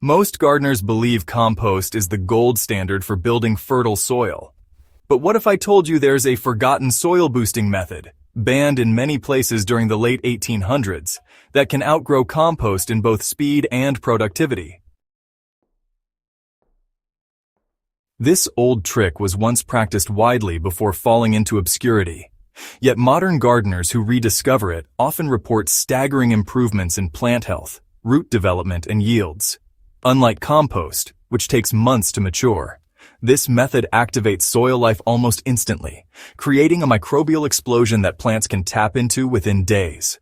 Most gardeners believe compost is the gold standard for building fertile soil. But what if I told you there's a forgotten soil boosting method, banned in many places during the late 1800s, that can outgrow compost in both speed and productivity? This old trick was once practiced widely before falling into obscurity. Yet modern gardeners who rediscover it often report staggering improvements in plant health, root development, and yields. Unlike compost, which takes months to mature, this method activates soil life almost instantly, creating a microbial explosion that plants can tap into within days.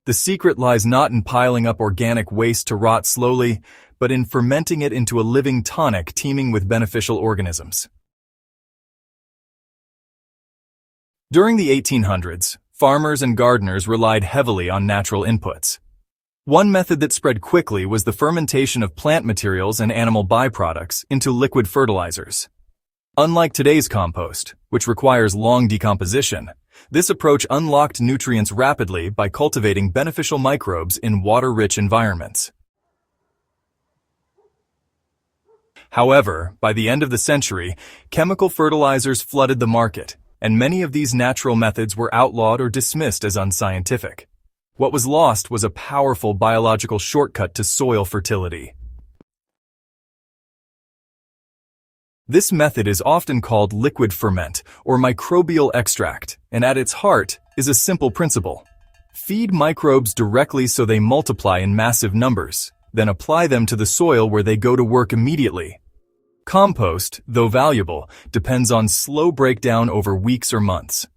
The secret lies not in piling up organic waste to rot slowly, but in fermenting it into a living tonic teeming with beneficial organisms. During the 1800s, farmers and gardeners relied heavily on natural inputs. One method that spread quickly was the fermentation of plant materials and animal byproducts into liquid fertilizers. Unlike today's compost, which requires long decomposition, this approach unlocked nutrients rapidly by cultivating beneficial microbes in water-rich environments. However, by the end of the century, chemical fertilizers flooded the market, and many of these natural methods were outlawed or dismissed as unscientific. What was lost was a powerful biological shortcut to soil fertility. This method is often called liquid ferment or microbial extract, and at its heart is a simple principle. Feed microbes directly so they multiply in massive numbers, then apply them to the soil where they go to work immediately. Compost, though valuable, depends on slow breakdown over weeks or months.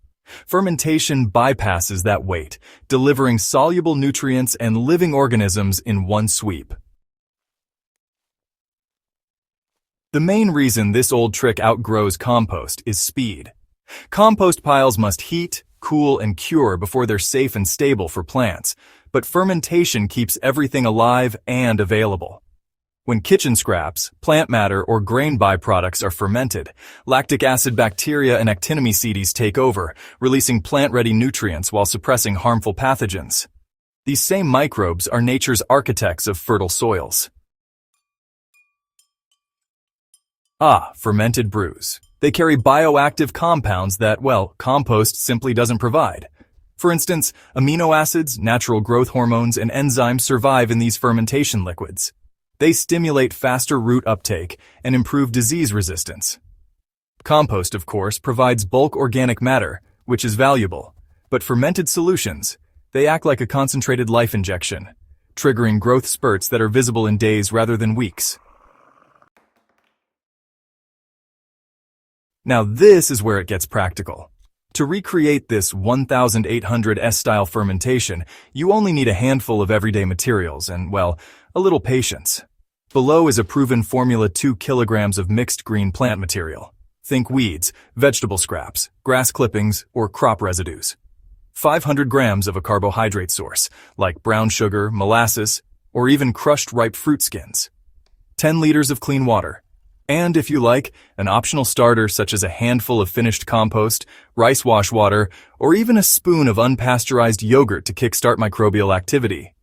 Fermentation bypasses that wait, delivering soluble nutrients and living organisms in one sweep. The main reason this old trick outgrows compost is speed. Compost piles must heat, cool, and cure before they're safe and stable for plants, but fermentation keeps everything alive and available. When kitchen scraps, plant matter, or grain byproducts are fermented, lactic acid bacteria and actinomycetes take over, releasing plant-ready nutrients while suppressing harmful pathogens. These same microbes are nature's architects of fertile soils. Fermented brews. They carry bioactive compounds that, well, compost simply doesn't provide. For instance, amino acids, natural growth hormones, and enzymes survive in these fermentation liquids. They stimulate faster root uptake and improve disease resistance. Compost, of course, provides bulk organic matter, which is valuable. But fermented solutions, they act like a concentrated life injection, triggering growth spurts that are visible in days rather than weeks. Now this is where it gets practical. To recreate this 1800 S-style fermentation, you only need a handful of everyday materials and, well, a little patience. Below is a proven formula: 2 kilograms of mixed green plant material. Think weeds, vegetable scraps, grass clippings, or crop residues. 500 grams of a carbohydrate source, like brown sugar, molasses, or even crushed ripe fruit skins. 10 liters of clean water. And if you like, an optional starter such as a handful of finished compost, rice wash water, or even a spoon of unpasteurized yogurt to kickstart microbial activity.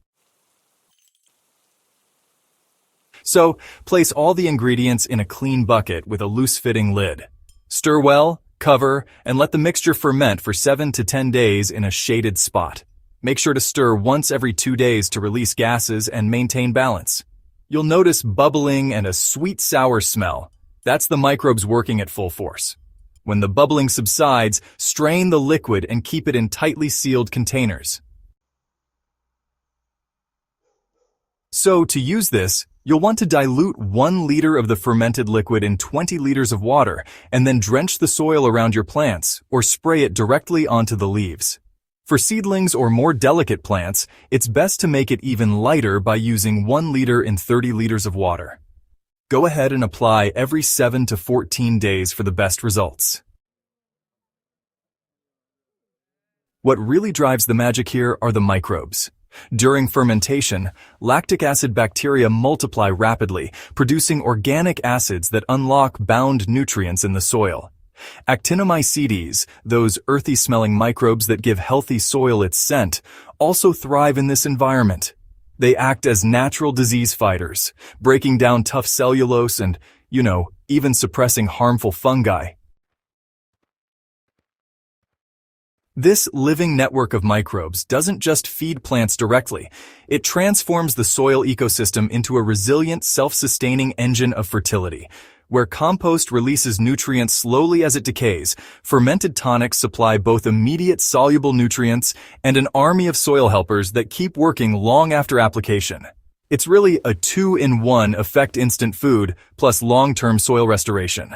So, place all the ingredients in a clean bucket with a loose-fitting lid. Stir well, cover, and let the mixture ferment for 7 to 10 days in a shaded spot. Make sure to stir once every 2 days to release gases and maintain balance. You'll notice bubbling and a sweet-sour smell. That's the microbes working at full force. When the bubbling subsides, strain the liquid and keep it in tightly sealed containers. So, to use this, you'll want to dilute 1 liter of the fermented liquid in 20 liters of water and then drench the soil around your plants or spray it directly onto the leaves. For seedlings or more delicate plants, it's best to make it even lighter by using 1 liter in 30 liters of water. Go ahead and apply every 7 to 14 days for the best results. What really drives the magic here are the microbes. During fermentation, lactic acid bacteria multiply rapidly, producing organic acids that unlock bound nutrients in the soil. Actinomycetes, those earthy-smelling microbes that give healthy soil its scent, also thrive in this environment. They act as natural disease fighters, breaking down tough cellulose and, even suppressing harmful fungi. This living network of microbes doesn't just feed plants directly, it transforms the soil ecosystem into a resilient, self-sustaining engine of fertility. Where compost releases nutrients slowly as it decays, fermented tonics supply both immediate soluble nutrients and an army of soil helpers that keep working long after application. It's really a two-in-one effect: instant food plus long-term soil restoration.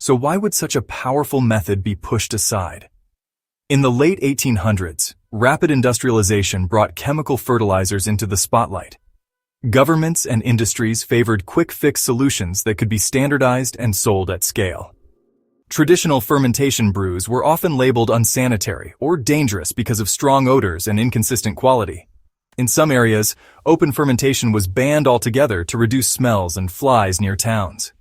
So why would such a powerful method be pushed aside? In the late 1800s, rapid industrialization brought chemical fertilizers into the spotlight. Governments and industries favored quick-fix solutions that could be standardized and sold at scale. Traditional fermentation brews were often labeled unsanitary or dangerous because of strong odors and inconsistent quality. In some areas, open fermentation was banned altogether to reduce smells and flies near towns.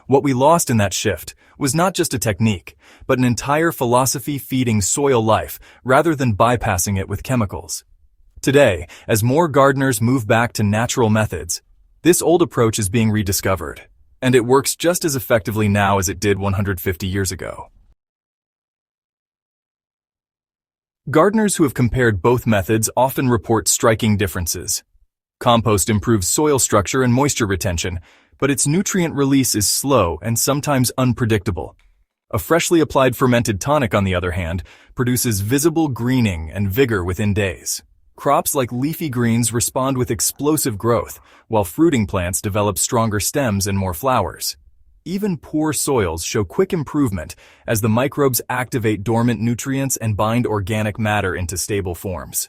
What we lost in that shift was not just a technique, but an entire philosophy feeding soil life rather than bypassing it with chemicals. Today, as more gardeners move back to natural methods, this old approach is being rediscovered, and it works just as effectively now as it did 150 years ago. Gardeners who have compared both methods often report striking differences. Compost improves soil structure and moisture retention, but its nutrient release is slow and sometimes unpredictable. A freshly applied fermented tonic, on the other hand, produces visible greening and vigor within days. Crops like leafy greens respond with explosive growth, while fruiting plants develop stronger stems and more flowers. Even poor soils show quick improvement as the microbes activate dormant nutrients and bind organic matter into stable forms.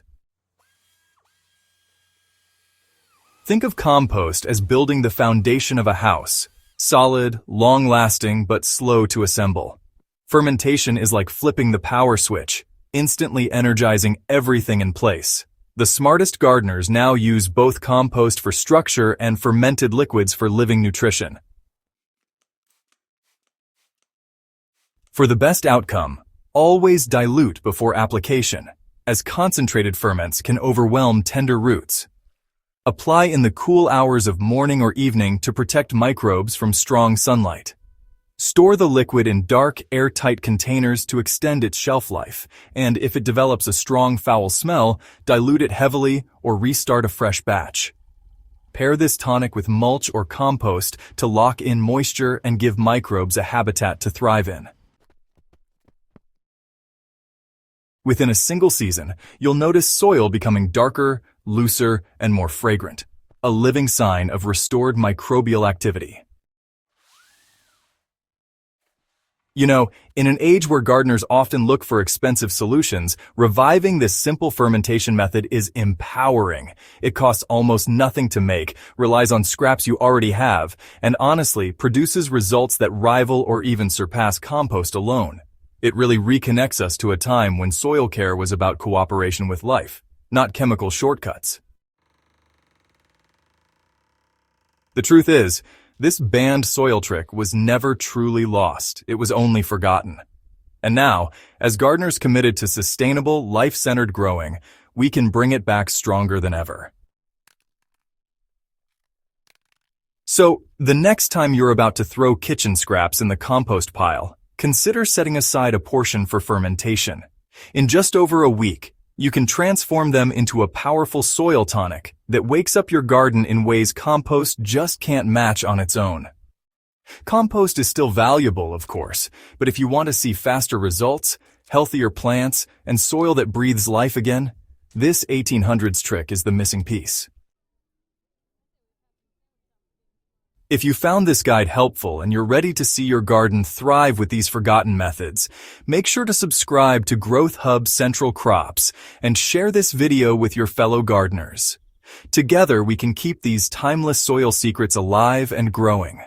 Think of compost as building the foundation of a house, solid, long-lasting, but slow to assemble. Fermentation is like flipping the power switch, instantly energizing everything in place. The smartest gardeners now use both compost for structure and fermented liquids for living nutrition. For the best outcome, always dilute before application, as concentrated ferments can overwhelm tender roots. Apply in the cool hours of morning or evening to protect microbes from strong sunlight. Store the liquid in dark, airtight containers to extend its shelf life, and if it develops a strong foul smell, dilute it heavily or restart a fresh batch. Pair this tonic with mulch or compost to lock in moisture and give microbes a habitat to thrive in. Within a single season, you'll notice soil becoming darker, looser, and more fragrant, a living sign of restored microbial activity. In an age where gardeners often look for expensive solutions, reviving this simple fermentation method is empowering. It costs almost nothing to make, relies on scraps you already have, and honestly produces results that rival or even surpass compost alone. It really reconnects us to a time when soil care was about cooperation with life, not chemical shortcuts. The truth is, this banned soil trick was never truly lost, it was only forgotten. And now, as gardeners committed to sustainable, life-centered growing, we can bring it back stronger than ever. So, the next time you're about to throw kitchen scraps in the compost pile, consider setting aside a portion for fermentation. In just over a week, you can transform them into a powerful soil tonic that wakes up your garden in ways compost just can't match on its own. Compost is still valuable, of course, but if you want to see faster results, healthier plants, and soil that breathes life again, this 1800s trick is the missing piece. If you found this guide helpful and you're ready to see your garden thrive with these forgotten methods, make sure to subscribe to Growth Hub Central Crops and share this video with your fellow gardeners. Together we can keep these timeless soil secrets alive and growing.